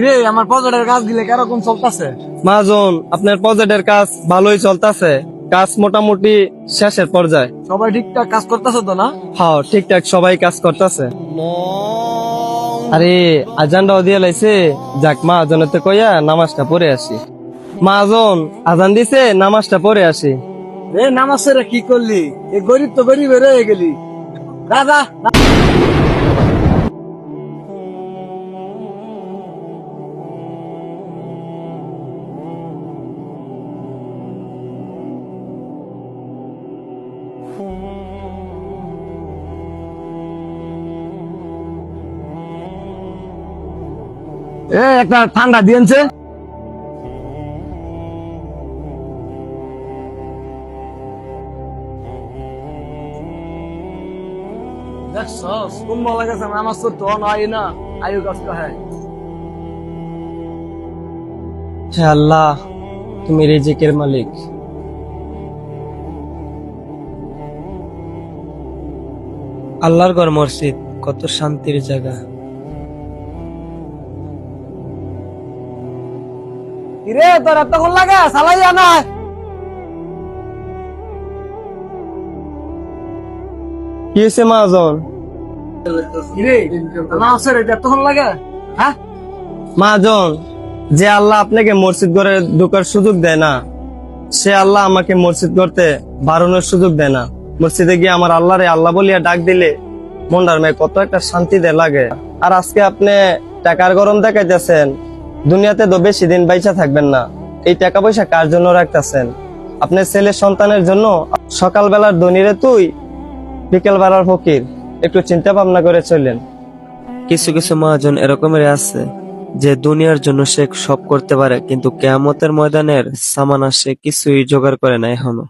রে আমার প্রজেক্টের কাজ দিলে কিরকম চলতেছে? মাজন, আপনার প্রজেক্টের কাজ ভালোই চলতেছে। কাজ মোটামুটি শেষের পর্যায়ে। সবাই ঠিকঠাক কাজ করতেছে তো না? হ্যাঁ, ঠিকঠাক সবাই কাজ করতেছে। আরে আজানটাও দিয়ে লাইছে, যাক মহাজনের কইয়া নামাজটা পড়ে আসি। মহাজন আজান দিছে, নামাজটা পড়ে আসি। রে নামাজ ছেড়ে কি করলি? এ গরিব তো গরিব রয়ে গেলি। দাদা একটা ঠান্ডা দিয়েছে। দেখছস কোন বলা গেছে নামাজ পড়তে হয় না, আয়ু কষ্ট হয়। হে আল্লাহ, তুমি রিজিকের মালিক। আল্লাহর ঘর মসজিদ কত শান্তির জায়গা। কিরে তোর এতক্ষণ লাগে চালাইয়া না? কি হয়েছে মহাজন? কিরে নামাজ ছেড়ে এতক্ষণ লাগে? হ্যাঁ মহাজন, যে আল্লাহ আপনাকে মসজিদ ঘরে ঢোকার সুযোগ দেয় না, সে আল্লাহ আমাকে মসজিদ করতে বারণের সুযোগ দেয় না। মসজিদে গিয়ে আমার আল্লাহরে আল্লাহ বলিয়া ডাক দিলে মনটার মেয়ে কত একটা শান্তি দেয় লাগে। আর আজকে আপনি টাকার গরম দেখাইতেছেন, দুনিয়াতে তো বেশি দিন বাইচা থাকবেন না। এই টাকা পয়সা কার জন্য রাখতেছেন? আপনার ছেলে সন্তানের জন্য। সকালবেলার ধনীরে তুই, বিকেল বেলার ফকির। একটু চিন্তা ভাবনা করে চললেন। কিছু কিছু মহাজন এরকমের আছে যে দুনিয়ার জন্য সে সব করতে পারে, কিন্তু কিয়ামতের ময়দানের সামানা সে কিছুই জোগাড় করে না এখনো।